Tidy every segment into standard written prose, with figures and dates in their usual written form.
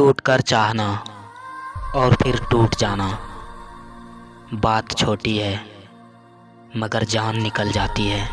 टूट कर चाहना और फिर टूट जाना, बात छोटी है मगर जान निकल जाती है।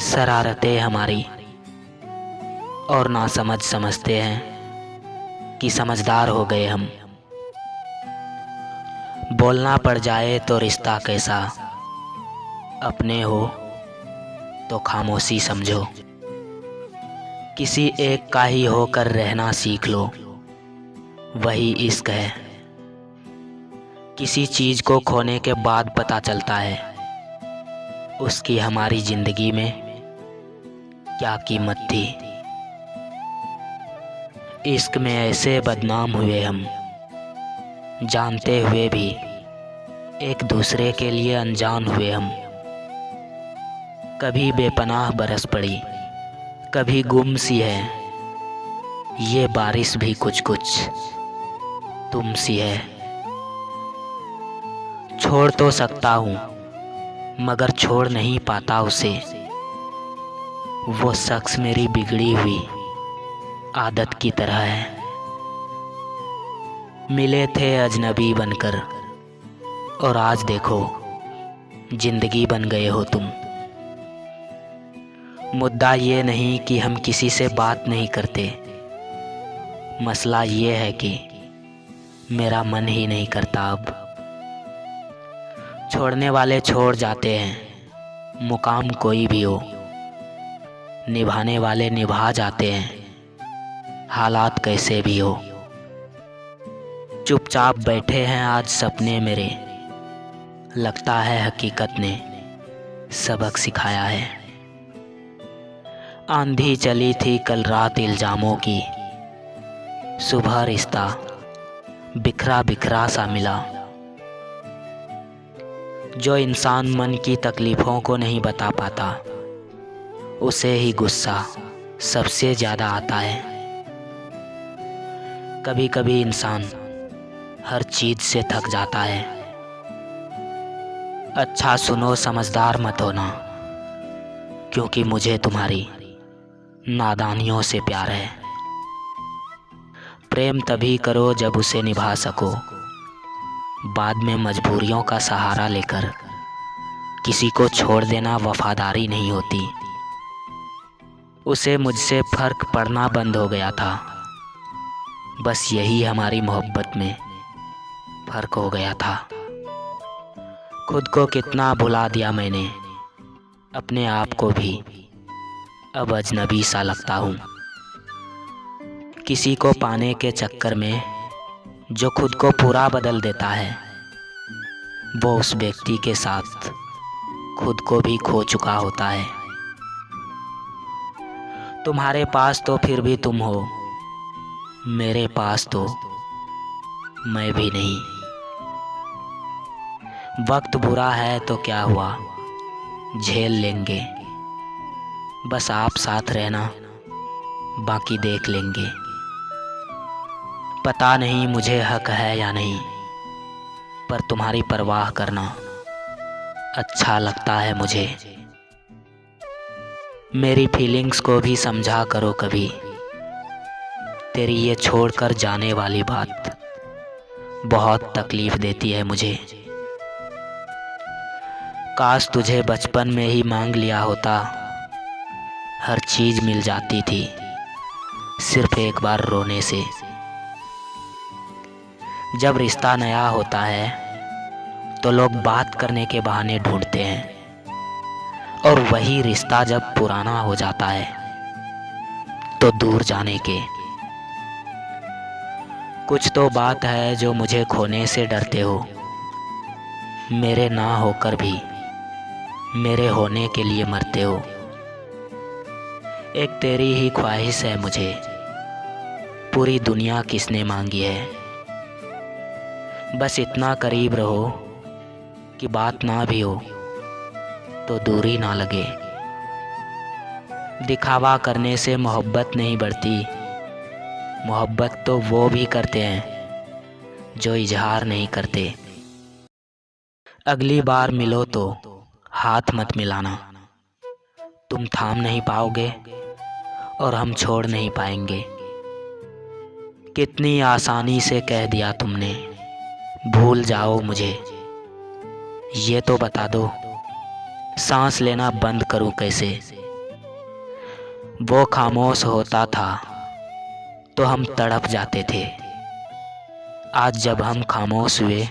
शरारतें हमारी और नासमझ समझते हैं कि समझदार हो गए हम। बोलना पड़ जाए तो रिश्ता कैसा, अपने हो तो खामोशी समझो। किसी एक का ही होकर रहना सीख लो, वही इश्क है। किसी चीज़ को खोने के बाद पता चलता है उसकी हमारी ज़िंदगी में क्या कीमत थी। इश्क में ऐसे बदनाम हुए हम, जानते हुए भी एक दूसरे के लिए अनजान हुए हम। कभी बेपनाह बरस पड़ी, कभी गुम सी है ये बारिश भी, कुछ कुछ तुम सी है। छोड़ तो सकता हूँ मगर छोड़ नहीं पाता उसे, वो शख्स मेरी बिगड़ी हुई आदत की तरह है। मिले थे अजनबी बनकर और आज देखो जिंदगी बन गए हो तुम। मुद्दा ये नहीं कि हम किसी से बात नहीं करते, मसला ये है कि मेरा मन ही नहीं करता अब। छोड़ने वाले छोड़ जाते हैं, मुकाम कोई भी हो। निभाने वाले निभा जाते हैं, हालात कैसे भी हो। चुपचाप बैठे हैं आज सपने मेरे, लगता है हकीकत ने सबक सिखाया है। आंधी चली थी कल रात इल्ज़ामों की, सुबह रिश्ता बिखरा बिखरा सा मिला। जो इंसान मन की तकलीफ़ों को नहीं बता पाता, उसे ही गुस्सा सबसे ज़्यादा आता है। कभी कभी इंसान हर चीज़ से थक जाता है। अच्छा सुनो, समझदार मत होना, क्योंकि मुझे तुम्हारी नादानियों से प्यार है। प्रेम तभी करो जब उसे निभा सको, बाद में मजबूरियों का सहारा लेकर किसी को छोड़ देना वफादारी नहीं होती। उसे मुझसे फ़र्क पड़ना बंद हो गया था, बस यही हमारी मोहब्बत में फ़र्क हो गया था। खुद को कितना भुला दिया मैंने, अपने आप को भी अब अजनबी सा लगता हूँ। किसी को पाने के चक्कर में जो खुद को पूरा बदल देता है, वो उस व्यक्ति के साथ खुद को भी खो चुका होता है। तुम्हारे पास तो फिर भी तुम हो, मेरे पास तो मैं भी नहीं। वक्त बुरा है तो क्या हुआ, झेल लेंगे। बस आप साथ रहना, बाकी देख लेंगे। पता नहीं मुझे हक है या नहीं, पर तुम्हारी परवाह करना अच्छा लगता है मुझे। मेरी फीलिंग्स को भी समझा करो कभी, तेरी ये छोड़कर जाने वाली बात बहुत तकलीफ़ देती है मुझे। काश तुझे बचपन में ही मांग लिया होता, हर चीज़ मिल जाती थी सिर्फ एक बार रोने से। जब रिश्ता नया होता है तो लोग बात करने के बहाने ढूंढते हैं, और वही रिश्ता जब पुराना हो जाता है तो दूर जाने के। कुछ तो बात है जो मुझे खोने से डरते हो, मेरे ना होकर भी मेरे होने के लिए मरते हो। एक तेरी ही ख्वाहिश है मुझे, पूरी दुनिया किसने मांगी है। बस इतना करीब रहो कि बात ना भी हो तो दूरी ना लगे। दिखावा करने से मोहब्बत नहीं बढ़ती, मोहब्बत तो वो भी करते हैं जो इजहार नहीं करते। अगली बार मिलो तो हाथ मत मिलाना, तुम थाम नहीं पाओगे और हम छोड़ नहीं पाएंगे। कितनी आसानी से कह दिया तुमने भूल जाओ मुझे, ये तो बता दो सांस लेना बंद करूं कैसे। वो खामोश होता था तो हम तड़प जाते थे, आज जब हम खामोश हुए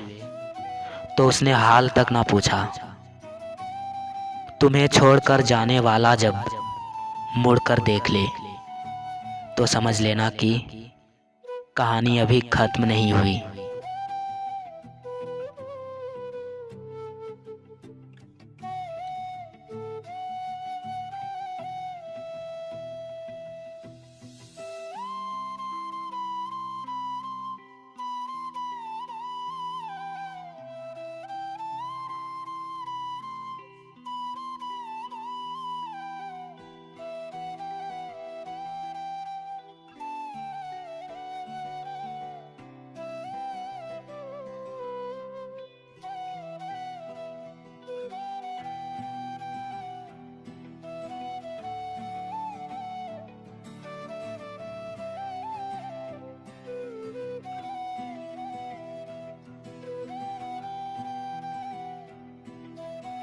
तो उसने हाल तक ना पूछा। तुम्हें छोड़कर जाने वाला जब मुड़कर देख ले तो समझ लेना कि कहानी अभी खत्म नहीं हुई।